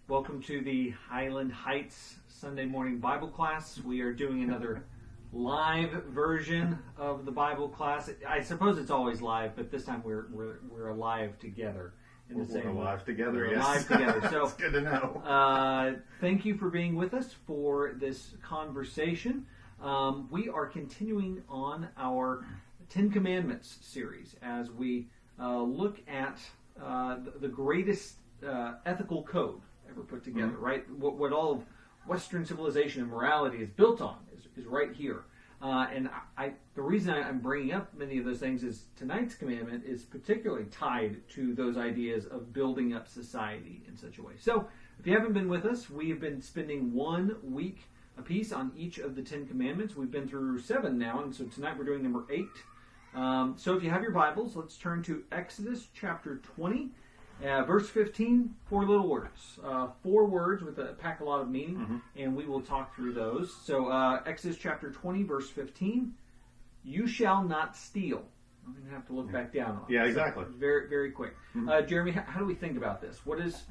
Welcome to the Highland Heights Sunday morning Bible class. We are doing another live version of the Bible class. I suppose it's always live, but this time we're alive together. We're alive together, we're yes. alive together. So it's good to know. Thank you for being with us for this conversation. We are continuing on our Ten Commandments series as we look at the greatest ethical code ever put together, right? What all of Western civilization and morality is built on is right here. And the reason I'm bringing up many of those things is tonight's commandment is particularly tied to those ideas of building up society in such a way. So if you haven't been with us, we have been spending 1 week apiece on each of the 10 commandments. We've been through 7 now, and so tonight we're doing number 8. So if you have your Bibles, let's turn to Exodus chapter 20. Verse 15, 4 little words. 4 words with pack a lot of meaning, and we will talk through those. So Exodus chapter 20, verse 15, you shall not steal. I'm going to have to look back down on it. Yeah, exactly. So very, very quick. Jeremy, how do we think about this? What does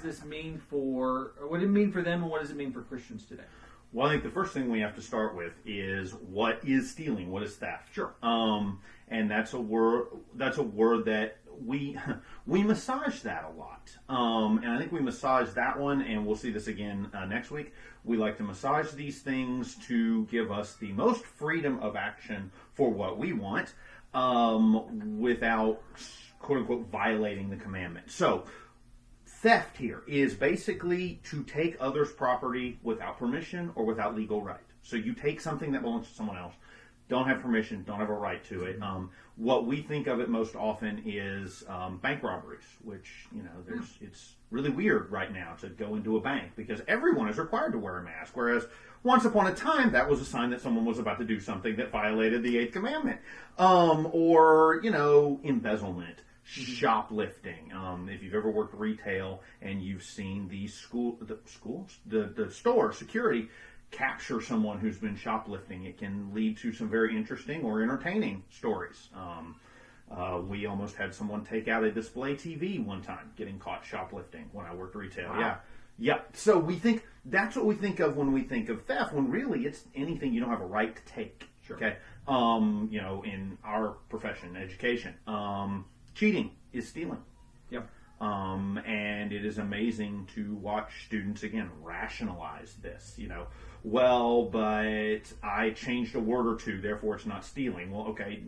this mean what did it mean for them, and what does it mean for Christians today? Well, I think the first thing we have to start with is what is stealing? What is theft? Sure. And that's a word that we massage that a lot. And I think we massage that one, and we'll see this again next week. We like to massage these things to give us the most freedom of action for what we want without, quote unquote, violating the commandment. So, theft here is basically to take others' property without permission or without legal right. So you take something that belongs to someone else, don't have permission, don't have a right to it. What we think of it most often is bank robberies, which, it's really weird right now to go into a bank because everyone is required to wear a mask, whereas once upon a time that was a sign that someone was about to do something that violated the 8th commandment. Or, embezzlement. Shoplifting. If you've ever worked retail and you've seen the store security capture someone who's been shoplifting, it can lead to some very interesting or entertaining stories. We almost had someone take out a display TV one time, getting caught shoplifting when I worked retail. Wow. Yeah. So that's what we think of when we think of theft, when really it's anything you don't have a right to take. Sure. Okay. In our profession, education. Cheating is stealing. Yep. And it is amazing to watch students, again, rationalize this. Well, but I changed a word or two, therefore it's not stealing. Well, okay,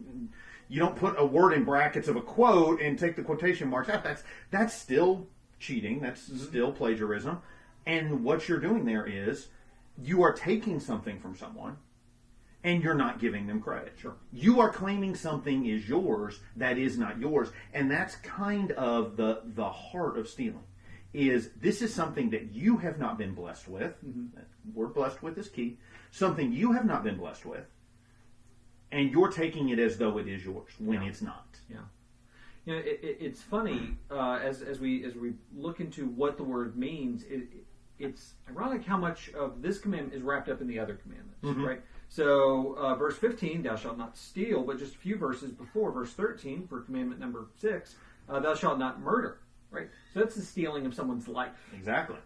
you don't put a word in brackets of a quote and take the quotation marks out. That's still cheating. That's still plagiarism. And what you're doing there is you are taking something from someone and you're not giving them credit. Sure. You are claiming something is yours that is not yours. And that's kind of the heart of stealing. This is something that you have not been blessed with. Word blessed with is key. Something you have not been blessed with. And you're taking it as though it is yours when it's not. Yeah. It's funny as we look into what the word means. It's ironic how much of this commandment is wrapped up in the other commandments, right? So, verse 15, thou shalt not steal, but just a few verses before, verse 13, for commandment number 6, thou shalt not murder, right? So that's the stealing of someone's life. Exactly.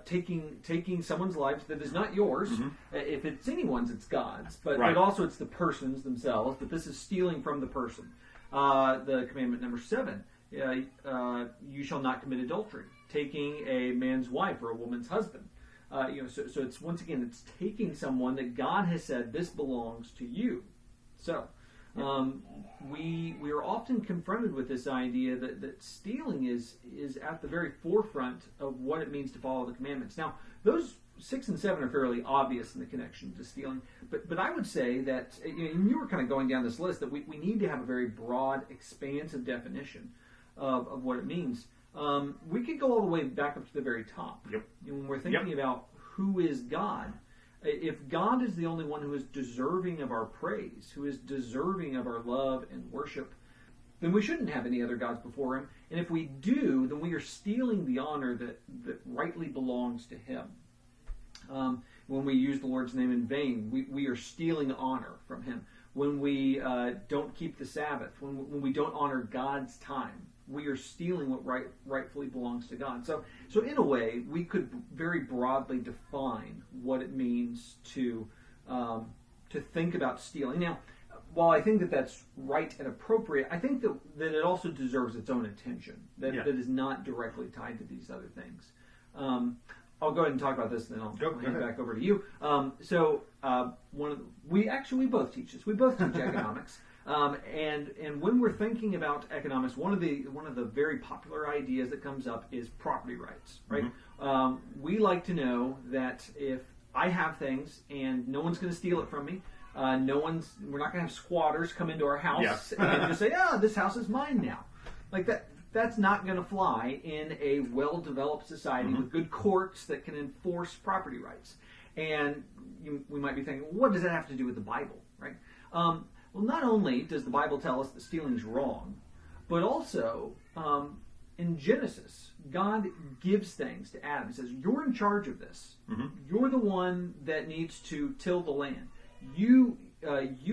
Taking someone's life that is not yours. If it's anyone's, it's God's. But also it's the person's themselves. But this is stealing from the person. The commandment number 7, you shall not commit adultery. Taking a man's wife or a woman's husband. So it's once again, it's taking someone that God has said, this belongs to you. So we are often confronted with this idea that stealing is at the very forefront of what it means to follow the commandments. Now, those 6 and 7 are fairly obvious in the connection to stealing, but I would say that you were kind of going down this list that we need to have a very broad, expansive definition of what it means. We could go all the way back up to the very top. Yep. When we're thinking about who is God, if God is the only one who is deserving of our praise, who is deserving of our love and worship, then we shouldn't have any other gods before him. And if we do, then we are stealing the honor that rightly belongs to him. When we use the Lord's name in vain, we are stealing honor from him. When we don't keep the Sabbath, when we don't honor God's time, we are stealing what rightfully belongs to God. So in a way, we could very broadly define what it means to think about stealing. Now, while I think that that's right and appropriate, I think that it also deserves its own attention. That is not directly tied to these other things. I'll go ahead and talk about this, and then I'll hand it back over to you. We both teach this. We both teach economics, and when we're thinking about economics, one of the very popular ideas that comes up is property rights. Right? Mm-hmm. We like to know that if I have things and no one's going to steal it from me, we're not going to have squatters come into our house and just say, this house is mine now, like that. That's not going to fly in a well-developed society with good courts that can enforce property rights. And we might be thinking, well, what does that have to do with the Bible, right? Well, not only does the Bible tell us that stealing is wrong, but also in Genesis, God gives things to Adam. He says, you're in charge of this. Mm-hmm. You're the one that needs to till the land. You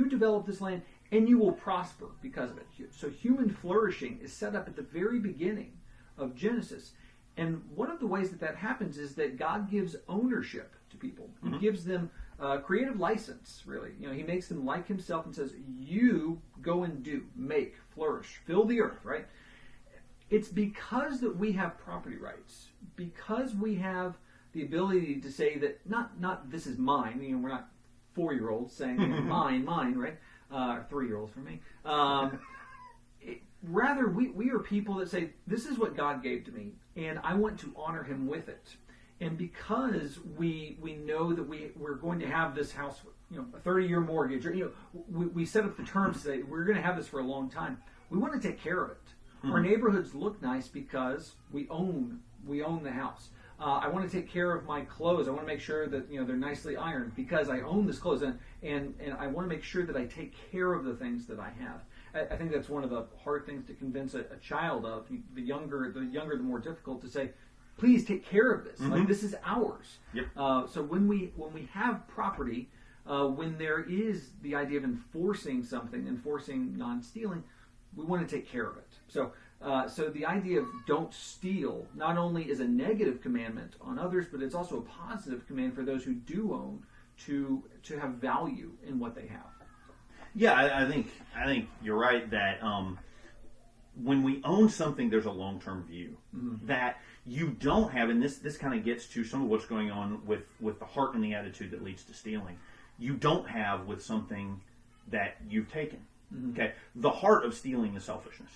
develop this land, and you will prosper because of it. So human flourishing is set up at the very beginning of Genesis. And one of the ways that happens is that God gives ownership to people. He gives them creative license, really. He makes them like himself and says, you go and do, make, flourish, fill the earth, right? It's because that we have property rights, because we have the ability to say that not this is mine. We're not 4-year-olds saying mine, right? 3-year-olds for me. Rather, we are people that say, this is what God gave to me, and I want to honor him with it. And because we know that we're going to have this house, a 30-year mortgage, or we set up the terms to say we're going to have this for a long time. We want to take care of it. Our neighborhoods look nice because we own the house. I want to take care of my clothes. I want to make sure that they're nicely ironed because I own this clothes, and I want to make sure that I take care of the things that I have. I think that's one of the hard things to convince a child of. The younger, the more difficult to say, please take care of this. Like, this is ours. Yep. So when we have property, when there is the idea of enforcing something, enforcing non-stealing, we want to take care of it. So the idea of don't steal not only is a negative commandment on others, but it's also a positive command for those who do own to have value in what they have. Yeah, I think you're right that when we own something, there's a long-term view that you don't have, and this kind of gets to some of what's going on with the heart and the attitude that leads to stealing. You don't have with something that you've taken. Okay, the heart of stealing is selfishness.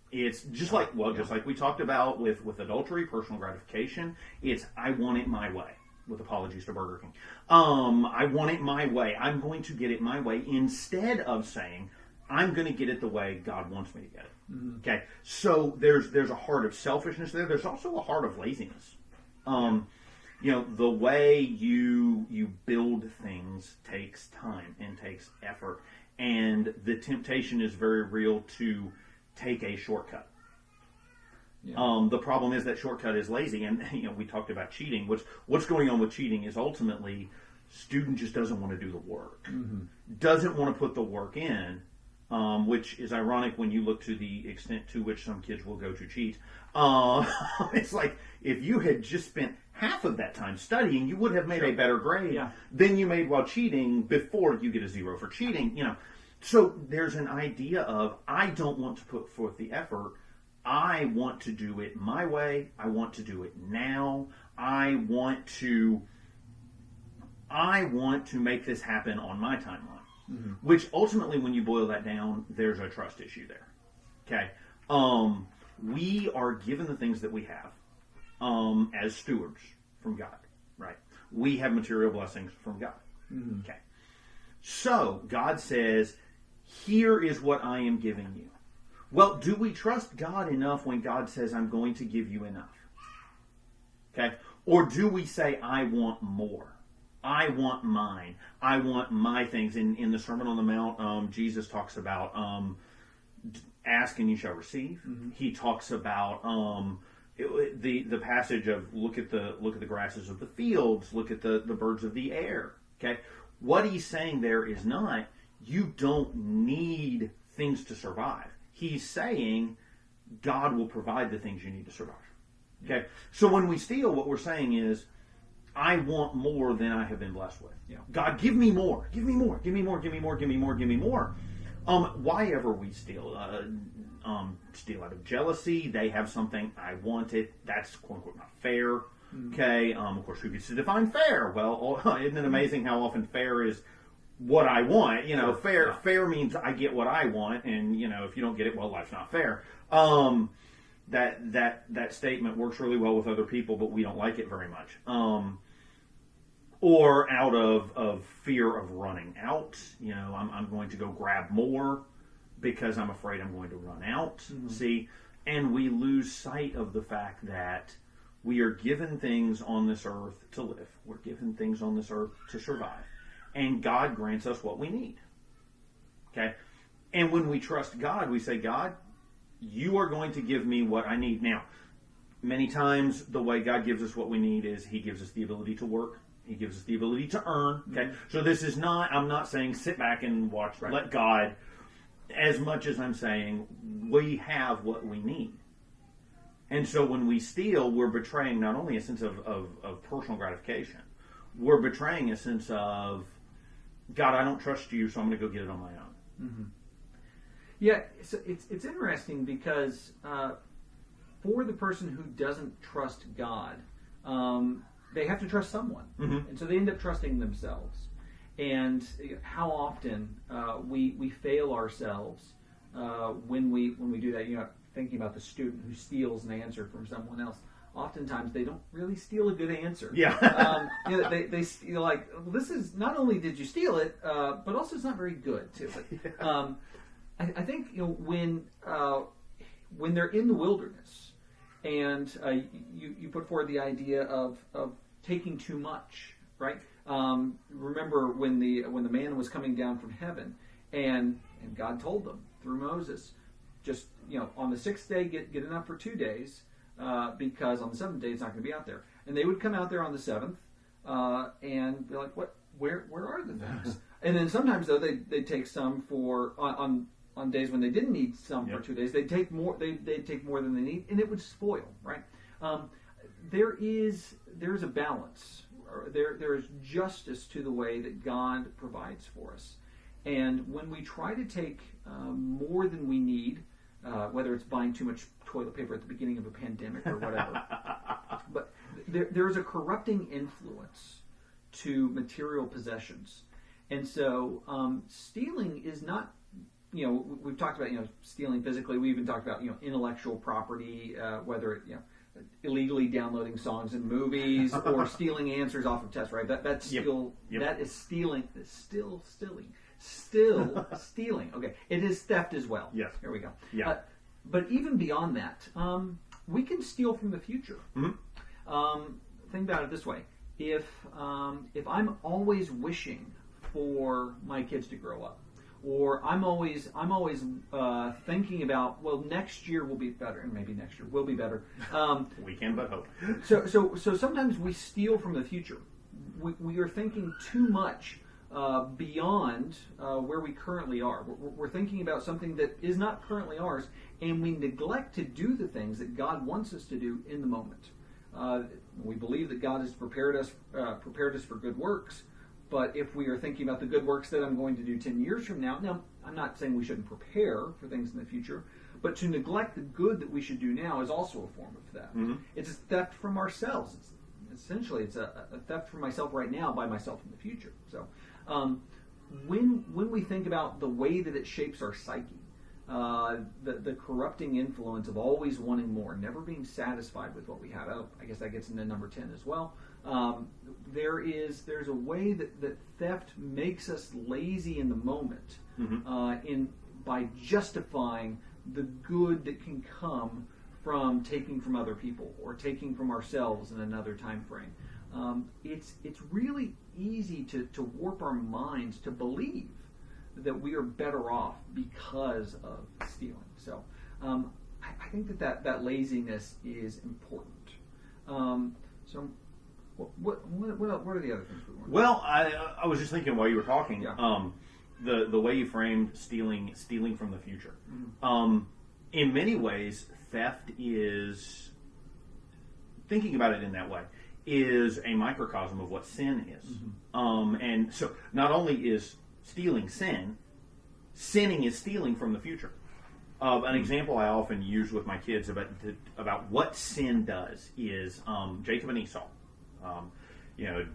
It's just like we talked about with adultery, personal gratification. It's I want it my way. With apologies to Burger King, I want it my way. I'm going to get it my way instead of saying I'm going to get it the way God wants me to get it. Okay, so there's a heart of selfishness there. There's also a heart of laziness. The way you build things takes time and takes effort, and the temptation is very real to take a shortcut. Yeah. The problem is that shortcut is lazy, and we talked about cheating. What's going on with cheating is ultimately student just doesn't want to do the work, doesn't want to put the work in, which is ironic when you look to the extent to which some kids will go to cheat. It's like if you had just spent half of that time studying, you would have made a better grade than you made while cheating before you get a 0 for cheating. So there's an idea of I don't want to put forth the effort. I want to do it my way. I want to do it now. I want to make this happen on my timeline. Which ultimately, when you boil that down, there's a trust issue there. Okay, we are given the things that we have as stewards from God. Right? We have material blessings from God. Okay, so God says, "Here is what I am giving you." Well, do we trust God enough when God says, I'm going to give you enough? Okay? Or do we say, I want more? I want mine. I want my things. In the Sermon on the Mount, Jesus talks about ask and you shall receive. He talks about the passage of look at the grasses of the fields, look at the birds of the air. Okay? What he's saying there is not, you don't need things to survive. He's saying, God will provide the things you need to survive. Okay? So when we steal, what we're saying is, I want more than I have been blessed with. Yeah. God, give me more. Give me more. Give me more. Give me more. Give me more. Give me more. Why ever we steal? Steal out of jealousy. They have something, I want it. That's quote unquote not fair. Okay. Of course, who gets to define fair? Well, isn't it amazing how often fair is what I want? You know, fair means I get what I want, and you know, if you don't get it, well, life's not fair. That statement works really well with other people, but we don't like it very much. Or out of fear of running out. You know, I'm going to go grab more because I'm afraid I'm going to run out. See, and we lose sight of the fact that we are given things on this earth to live. We're given things on this earth to survive. And God grants us what we need. Okay? And when we trust God, we say, God, you are going to give me what I need. Now, many times the way God gives us what we need is He gives us the ability to work. He gives us the ability to earn. Okay? So this is not, I'm not saying sit back and watch, let God, as much as I'm saying we have what we need. And so when we steal, we're betraying not only a sense of personal gratification, we're betraying a sense of, God, I don't trust you, so I'm going to go get it on my own. Yeah, so it's interesting because for the person who doesn't trust God, they have to trust someone, and so they end up trusting themselves. And how often we fail ourselves when we do that. You know, thinking about the student who steals an answer from someone else. Oftentimes they don't really steal a good answer. Yeah. You know, they steal like, well, this is not only did you steal it, but also it's not very good too. But, I think, you know, when they're in the wilderness and you put forward the idea of taking too much, right? Remember when the manna was coming down from heaven, and God told them through Moses, just, you know, on the 6th day get enough for 2 days, because on the 7th day it's not going to be out there. And they would come out there on the 7th and be like, what? Where are the things? And then sometimes though they take some for on days when they didn't need some for 2 days. They'd take more. They'd take more than they need, and it would spoil. Right? There's a balance. There is justice to the way that God provides for us. And when we try to take more than we need, whether it's buying too much toilet paper at the beginning of a pandemic or whatever, but there's a corrupting influence to material possessions. And so stealing is not, you know, we've talked about, you know, stealing physically. We even talked about, you know, intellectual property, whether it, you know, illegally downloading songs and movies or stealing answers off of tests, right? That's still, that is stealing. It's still stealing. Okay. It is theft as well. Yes. Here we go. Yeah. But even beyond that, we can steal from the future. Think about it this way. If I'm always wishing for my kids to grow up, or I'm always thinking about, well, next year will be better, and maybe next year will be better. We can but hope. So sometimes we steal from the future. We are thinking too much beyond where we currently are. We're thinking about something that is not currently ours, and we neglect to do the things that God wants us to do in the moment. We believe that God has prepared us for good works. But if we are thinking about the good works that I'm going to do 10 years from now, I'm not saying we shouldn't prepare for things in the future, but to neglect the good that we should do now is also a form of theft. It's a theft from ourselves. Essentially, it's a theft from myself right now by myself in the future. So when we think about the way that it shapes our psyche, the corrupting influence of always wanting more, never being satisfied with what we have. I guess that gets into number 10 as well. There's a way that theft makes us lazy in the moment, by justifying the good that can come from taking from other people or taking from ourselves in another time frame. It's really easy to warp our minds to believe that we are better off because of stealing. So I think that laziness is important. So what are the other things we want? Well, I was just thinking while you were talking, the way you framed stealing from the future. In many ways, theft is, thinking about it in that way, is a microcosm of what sin is. And so not only is stealing sin, sinning is stealing from the future. An example I often use with my kids about what sin does is Jacob and Esau.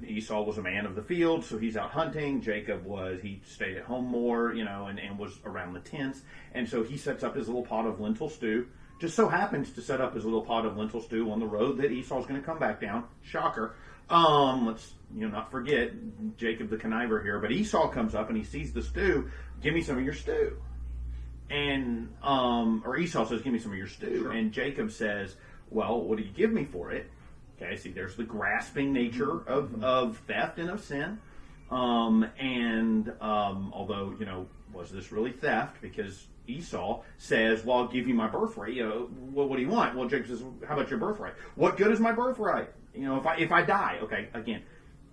Esau was a man of the field, so he's out hunting. Jacob he stayed at home more, and was around the tents. And so he sets up his little pot of lentil stew. Just so happens to set up his little pot of lentil stew on the road that Esau's going to come back down. Shocker. Let's not forget Jacob the conniver here. But Esau comes up and he sees the stew. Give me some of your stew. And or Esau says, give me some of your stew. Sure. And Jacob says, well, what do you give me for it? Okay, see, there's the grasping nature of theft and of sin. Although, was this really theft? Because Esau says, well, I'll give you my birthright. What do you want? Well, Jacob says, how about your birthright? What good is my birthright? If I die, okay, again,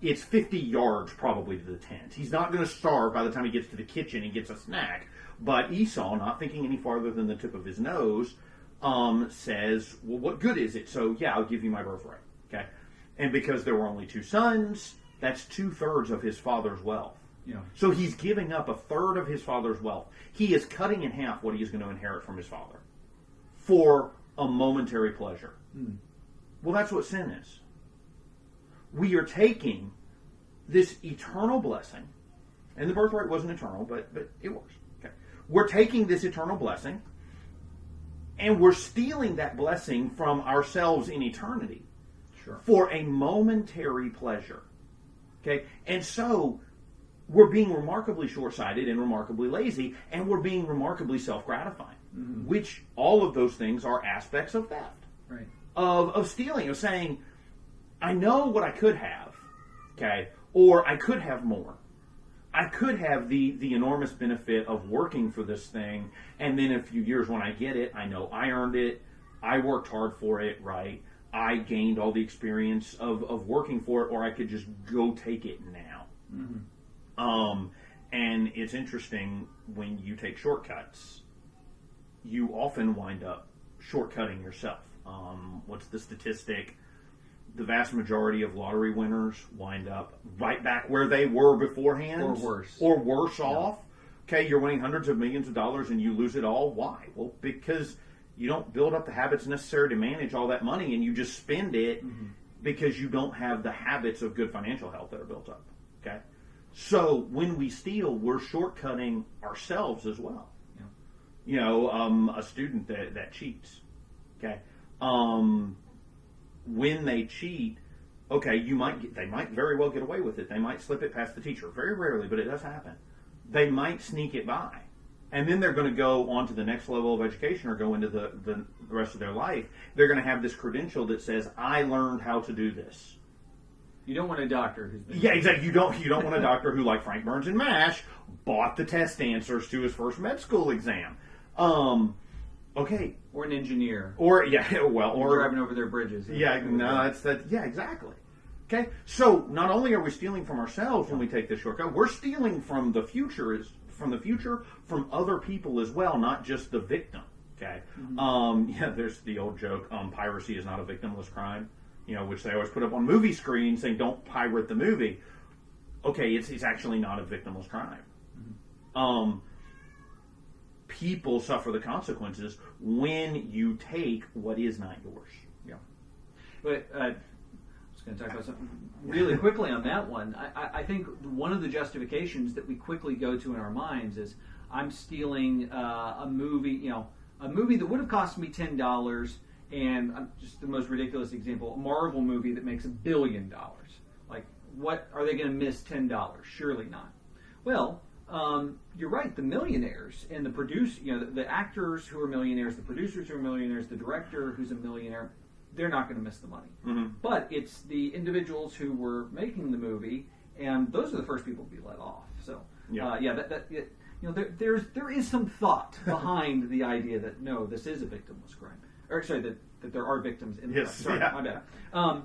it's 50 yards probably to the tent. He's not going to starve by the time he gets to the kitchen and gets a snack. But Esau, not thinking any farther than the tip of his nose, says, well, what good is it? So, yeah, I'll give you my birthright. Okay? And because there were only 2 sons, that's 2/3 of his father's wealth. Yeah. So he's giving up 1/3 of his father's wealth. He is cutting in half what he is going to inherit from his father for a momentary pleasure. Well, that's what sin is. We are taking this eternal blessing, and the birthright wasn't eternal, but it was. Okay. We're taking this eternal blessing, and we're stealing that blessing from ourselves in eternity for a momentary pleasure. Okay? And so we're being remarkably short-sighted and remarkably lazy, and we're being remarkably self-gratifying, which all of those things are aspects of theft, right? Of stealing, of saying, I know what I could have, okay, or I could have more. I could have the enormous benefit of working for this thing, and then in a few years when I get it, I know I earned it, I worked hard for it, right? I gained all the experience of working for it, or I could just go take it now. And it's interesting, when you take shortcuts, you often wind up shortcutting yourself. What's the statistic? The vast majority of lottery winners wind up right back where they were beforehand. Or worse off. Okay, you're winning hundreds of millions of dollars and you lose it all. Why? Well, because you don't build up the habits necessary to manage all that money, and you just spend it because you don't have the habits of good financial health that are built up. Okay? So when we steal, we're shortcutting ourselves as well. Yeah. A student that cheats. Okay? When they cheat, okay, they might very well get away with it. They might slip it past the teacher. Very rarely, but it does happen. They might sneak it by. And then they're going to go on to the next level of education or go into the rest of their life. They're going to have this credential that says, I learned how to do this. You don't want a doctor who's been... Yeah, exactly. You don't want a doctor who, like Frank Burns and MASH, bought the test answers to his first med school exam. Okay. Or an engineer. Or driving over their bridges. Yeah, exactly. Okay, so not only are we stealing from ourselves when we take this shortcut, we're stealing from the future, from other people as well, not just the victim. Okay, there's the old joke: piracy is not a victimless crime. Which they always put up on movie screens, saying don't pirate the movie. Okay, it's actually not a victimless crime. People suffer the consequences when you take what is not yours. Yeah. But I was going to talk about something really quickly on that one. I think one of the justifications that we quickly go to in our minds is, I'm stealing a movie, a movie that would have cost me $10, and just the most ridiculous example, a Marvel movie that makes $1 billion. Like, what are they going to miss $10? Surely not. Well, you're right. The millionaires and the the actors who are millionaires, the producers who are millionaires, the director who's a millionaire, they're not going to miss the money. But it's the individuals who were making the movie, and those are the first people to be let off. So, there is some thought behind the idea that no, this is a victimless crime. Or sorry, that there are victims in the crime. Sorry, my bad. I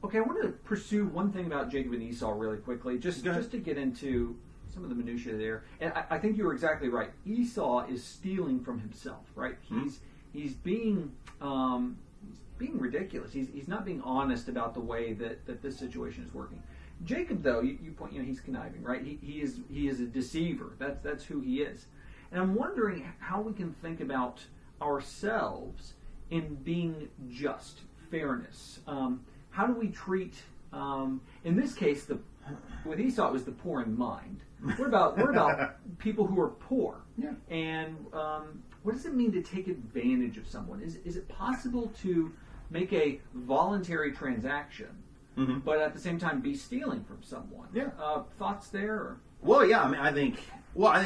want to pursue one thing about Jacob and Esau really quickly, just to get into some of the minutiae there. And I think you were exactly right. Esau is stealing from himself, right? being ridiculous. He's not being honest about the way that this situation is working. Jacob, though, you point, he's conniving, right? He is a deceiver. That's who he is. And I'm wondering how we can think about ourselves in being just, fairness. How do we treat, in this case, with Esau, it was the poor in mind. What about people who are poor? Yeah. And what does it mean to take advantage of someone? Is it possible to make a voluntary transaction, but at the same time be stealing from someone? Yeah. Thoughts there? Or? Well, yeah. I mean, I think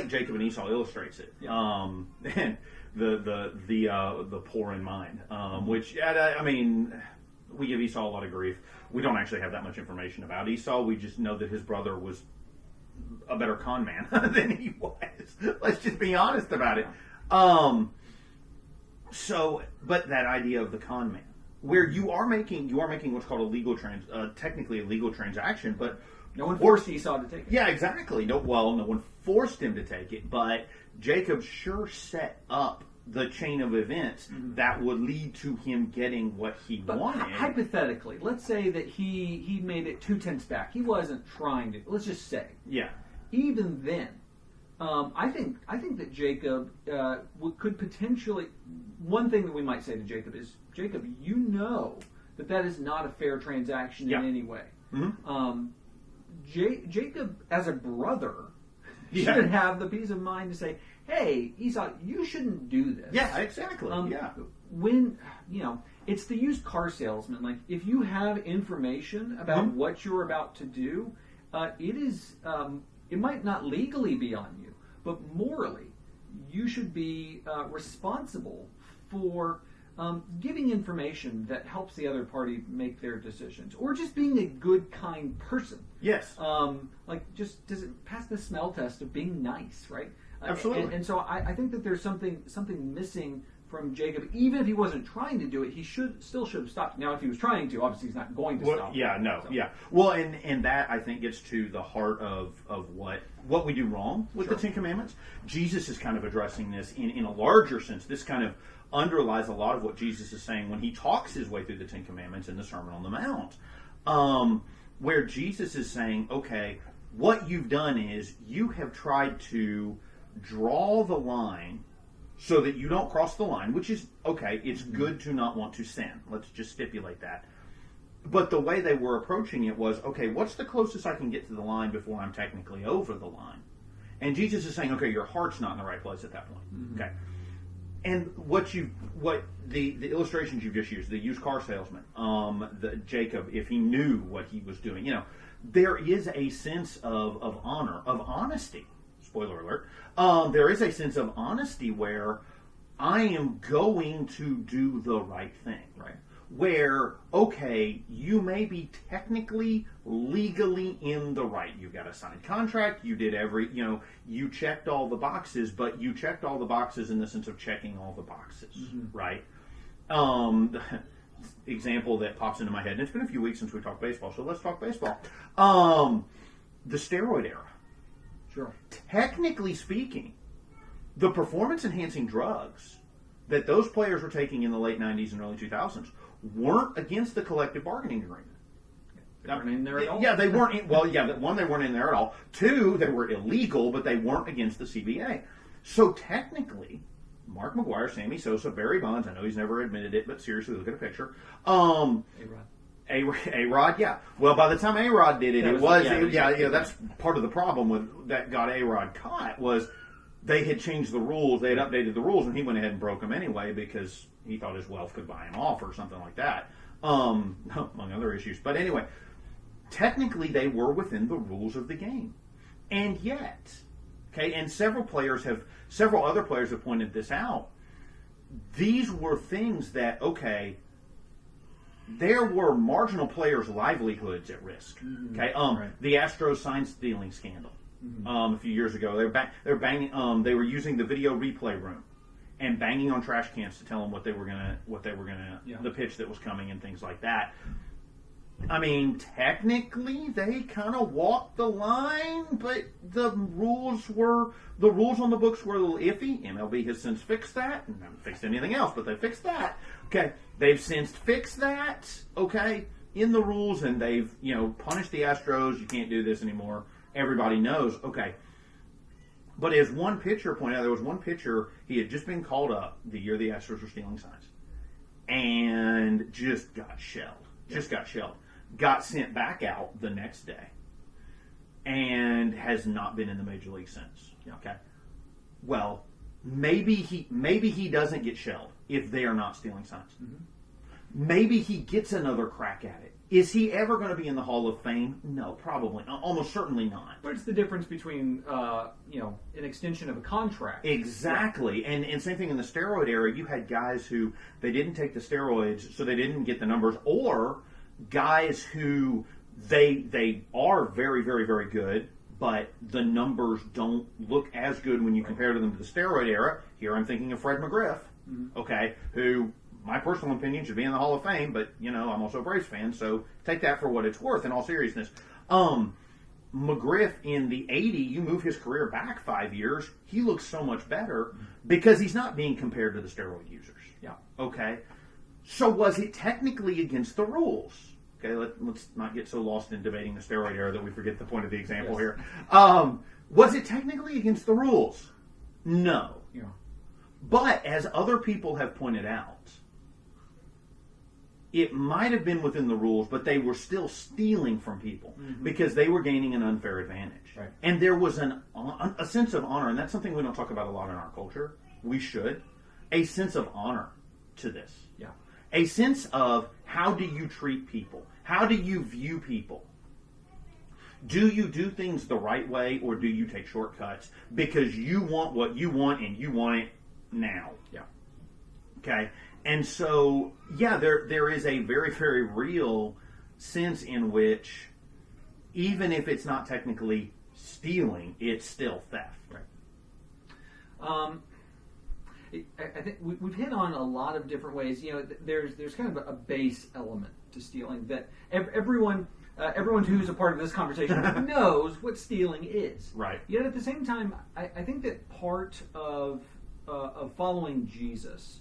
Jacob and Esau illustrates it. Yeah. And the poor in mind, which I mean, we give Esau a lot of grief. We don't actually have that much information about Esau. We just know that his brother was a better con man than he was. Let's just be honest about it. But that idea of the con man, where you are making what's called a legal technically a legal transaction, but no one forced Esau to take it. Yeah, exactly. No one forced him to take it, but Jacob sure set up the chain of events that would lead to him getting what he wanted. Hypothetically, let's say that he made it 2/10 back. He wasn't trying to. Let's just say. Yeah. Even then, I think that Jacob could potentially. One thing that we might say to Jacob is, Jacob, you know that is not a fair transaction in any way. Mm-hmm. Jacob, as a brother, should have the peace of mind to say, hey, Esau, you shouldn't do this. Yeah, exactly. When, it's the used car salesman. Like, if you have information about what you're about to do, it might not legally be on you, but morally, you should be responsible for giving information that helps the other party make their decisions, or just being a good, kind person. Yes. Does it pass the smell test of being nice, right? Absolutely. And so I think that there's something missing from Jacob. Even if he wasn't trying to do it, he still should have stopped. Now, if he was trying to, obviously he's not going to stop. Yeah, no, so. Yeah. Well, and that, I think, gets to the heart of what we do wrong with the Ten Commandments. Jesus is kind of addressing this in a larger sense. This kind of underlies a lot of what Jesus is saying when he talks his way through the Ten Commandments in the Sermon on the Mount, where Jesus is saying, okay, what you've done is you have tried to draw the line so that you don't cross the line, which is, okay, it's good to not want to sin. Let's just stipulate that. But the way they were approaching it was, okay, what's the closest I can get to the line before I'm technically over the line? And Jesus is saying, okay, your heart's not in the right place at that point. Okay. And what the illustrations you've just used, the used car salesman, Jacob, if he knew what he was doing, there is a sense of honor, of honesty. Spoiler alert. There is a sense of honesty where I am going to do the right thing. Right. Where, okay, you may be technically, legally in the right. You got a signed contract, you did you checked all the boxes, but you checked all the boxes in the sense of checking all the boxes, right? Example that pops into my head, and it's been a few weeks since we talked baseball, so let's talk baseball. The steroid era. Sure. Technically speaking, the performance-enhancing drugs that those players were taking in the late 90s and early 2000s weren't against the collective bargaining agreement. They weren't in there at all? Yeah, they weren't. One, they weren't in there at all. Two, they were illegal, but they weren't against the CBA. So technically, Mark McGwire, Sammy Sosa, Barry Bonds, I know he's never admitted it, but seriously, look at a picture. A-Rod, yeah. Well, by the time A-Rod did it, that's part of the problem that got A-Rod caught was they had changed the rules, they had updated the rules, and he went ahead and broke them anyway because he thought his wealth could buy him off or something like that, among other issues. But anyway, technically they were within the rules of the game. And yet, okay, and several other players have pointed this out, these were things that, okay, there were marginal players' livelihoods at risk. Okay, the Astros sign stealing scandal a few years ago. They were banging. They were using the video replay room and banging on trash cans to tell them what they were gonna, the pitch that was coming and things like that. I mean, technically, they kind of walked the line, but the rules on the books were a little iffy. MLB has since fixed that, and haven't fixed anything else, but they fixed that. Okay, they've since fixed that. Okay, in the rules, and they've punished the Astros. You can't do this anymore. Everybody knows. Okay, but as one pitcher pointed out, there was one pitcher, he had just been called up the year the Astros were stealing signs, and just got shelled. Got sent back out the next day, and has not been in the major league since. Okay, well, maybe he doesn't get shelled if they are not stealing signs. Mm-hmm. Maybe he gets another crack at it. Is he ever going to be in the Hall of Fame? No, probably, almost certainly not. But it's the difference between an extension of a contract. Exactly, and same thing in the steroid era. You had guys who they didn't take the steroids, so they didn't get the numbers, or guys who they are very, very, very good, but the numbers don't look as good when you compare them to the steroid era. Here I'm thinking of Fred McGriff, okay, who, my personal opinion, should be in the Hall of Fame, but, I'm also a Braves fan, so take that for what it's worth in all seriousness. McGriff in the 80, you move his career back 5 years, he looks so much better because he's not being compared to the steroid users. Yeah. Okay? So was it technically against the rules? Okay, let's not get so lost in debating the steroid era that we forget the point of the example here. Was it technically against the rules? No. Yeah. But as other people have pointed out, it might have been within the rules, but they were still stealing from people because they were gaining an unfair advantage. Right. And there was a sense of honor, and that's something we don't talk about a lot in our culture. We should. A sense of honor to this. Yeah. A sense of, how do you treat people? How do you view people? Do you do things the right way, or do you take shortcuts because you want what you want and you want it now? Yeah. Okay? And so, yeah, there is a very, very real sense in which, even if it's not technically stealing, it's still theft. Right. I think we've hit on a lot of different ways. There's kind of a base element to stealing that everyone who's a part of this conversation knows what stealing is. Right. Yet at the same time, I think that part of following Jesus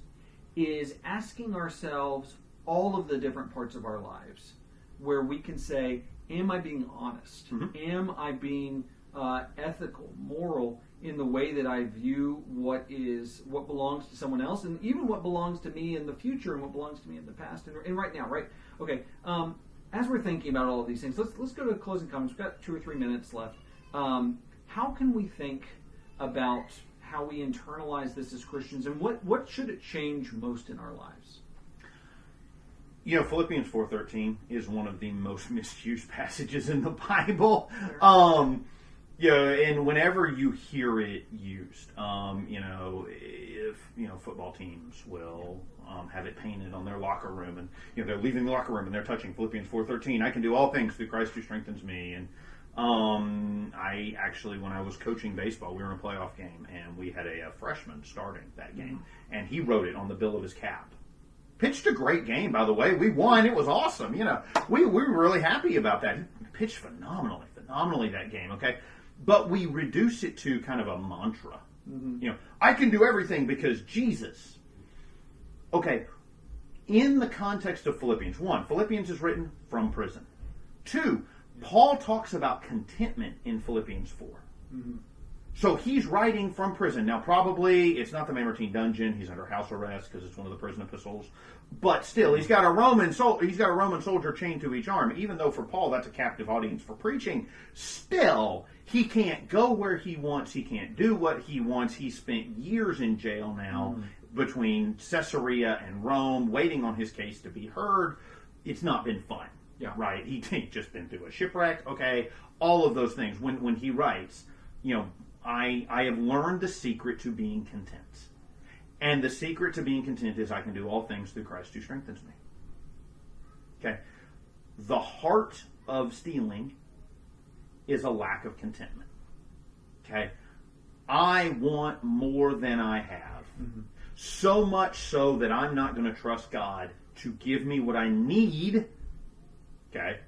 is asking ourselves all of the different parts of our lives where we can say, am I being honest? Mm-hmm. Am I being ethical, moral in the way that I view what belongs to someone else, and even what belongs to me in the future and what belongs to me in the past and right now, right? Okay, as we're thinking about all of these things, let's go to closing comments. We've got 2 or 3 minutes left. How can we think about how we internalize this as Christians, and what should it change most in our lives? Philippians 4:13 is one of the most misused passages in the Bible. And whenever you hear it used, if football teams will have it painted on their locker room, and they're leaving the locker room and they're touching Philippians 4:13, I can do all things through Christ who strengthens me. And I actually, when I was coaching baseball, we were in a playoff game, and we had a freshman starting that game, and he wrote it on the bill of his cap. Pitched a great game, by the way. We won. It was awesome. We were really happy about that. He pitched phenomenally that game. Okay. But we reduce it to kind of a mantra. Mm-hmm. I can do everything because Jesus. Okay, in the context of Philippians, 1, Philippians is written from prison. 2, Paul talks about contentment in Philippians 4. Mm-hmm. So he's writing from prison. Now, probably it's not the Mamertine dungeon. He's under house arrest because it's one of the prison epistles. But still, he's got a Roman soldier chained to each arm. Even though for Paul that's a captive audience for preaching, still he can't go where he wants. He can't do what he wants. He spent years in jail now between Caesarea and Rome, waiting on his case to be heard. It's not been fun. Yeah. Right? He's just been through a shipwreck. Okay, all of those things. When he writes, I have learned the secret to being content. And the secret to being content is I can do all things through Christ who strengthens me. Okay? The heart of stealing is a lack of contentment. Okay? I want more than I have. Mm-hmm. So much so that I'm not going to trust God to give me what I need Okay.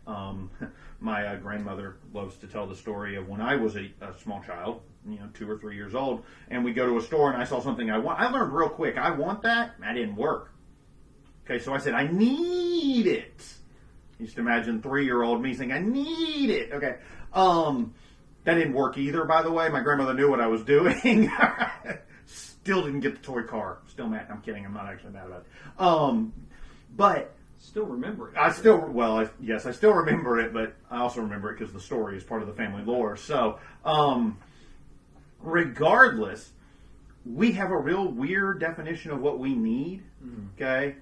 My grandmother loves to tell the story of when I was a small child, 2 or 3 years old, and we go to a store and I saw something I want. I learned real quick, I want that. That didn't work. Okay, so I said, I need it. Just imagine 3-year-old me saying, I need it. Okay. That didn't work either, by the way. My grandmother knew what I was doing. Still didn't get the toy car. Still mad. I'm kidding. I'm not actually mad about it. But still remember it. I still remember it, but I also remember it because the story is part of the family lore. So, regardless, we have a real weird definition of what we need. Okay.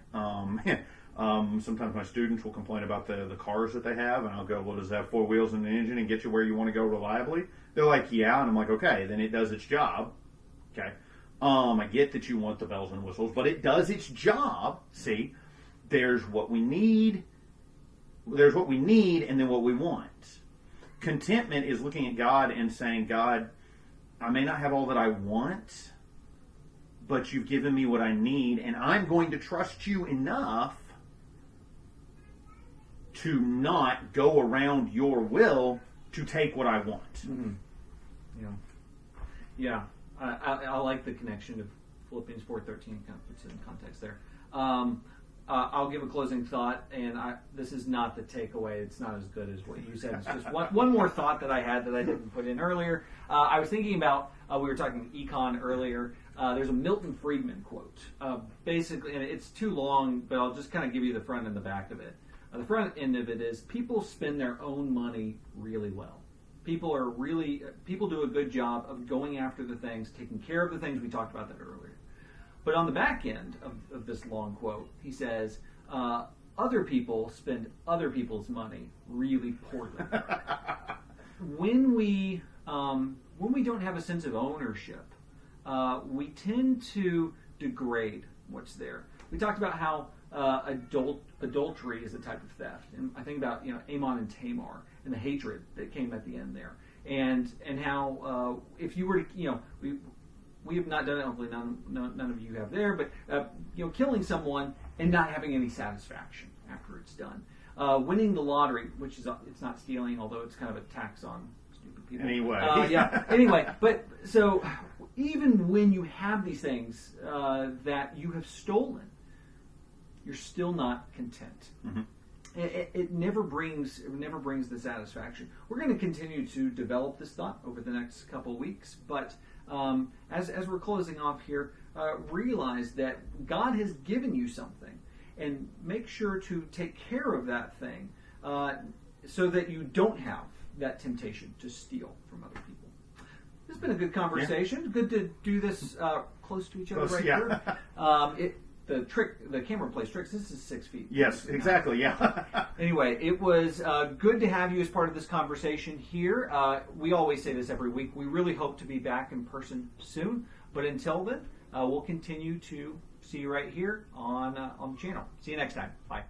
Sometimes my students will complain about the cars that they have, and I'll go, well, does it have 4 wheels and an engine and get you where you want to go reliably? They're like, yeah. And I'm like, okay, then it does its job. Okay. I get that you want the bells and whistles, but it does its job. See, there's what we need, and then what we want. Contentment is looking at God and saying, God, I may not have all that I want, but you've given me what I need, and I'm going to trust you enough to not go around your will to take what I want. Mm-hmm. Yeah. I like the connection of Philippians 4:13. Kind of puts it in context there. I'll give a closing thought, and this is not the takeaway. It's not as good as what you said. It's just one more thought that I had that I didn't put in earlier. I was thinking about, we were talking econ earlier. There's a Milton Friedman quote. Basically, and it's too long, but I'll just kind of give you the front and the back of it. The front end of it is, people spend their own money really well. People do a good job of going after the things, taking care of the things. We talked about that earlier. But on the back end of this long quote, he says, other people spend other people's money really poorly. When we don't have a sense of ownership, we tend to degrade what's there. We talked about how adultery is a type of theft, and I think about Ammon and Tamar and the hatred that came at the end there, and how if you were to we have not done it. Hopefully, none of you have there. But killing someone and not having any satisfaction after it's done. Winning the lottery, which is it's not stealing, although it's kind of a tax on stupid people. Anyway, Anyway, but so even when you have these things that you have stolen, you're still not content. Mm-hmm. It never brings the satisfaction. We're going to continue to develop this thought over the next couple of weeks, but as we're closing off here, realize that God has given you something, and make sure to take care of that thing so that you don't have that temptation to steal from other people. This has been a good conversation. Yeah. Good to do this close to each other here. The camera plays tricks. This is 6 feet. Yes, exactly. Yeah. Anyway, it was good to have you as part of this conversation here. We always say this every week. We really hope to be back in person soon. But until then, we'll continue to see you right here on the channel. See you next time. Bye.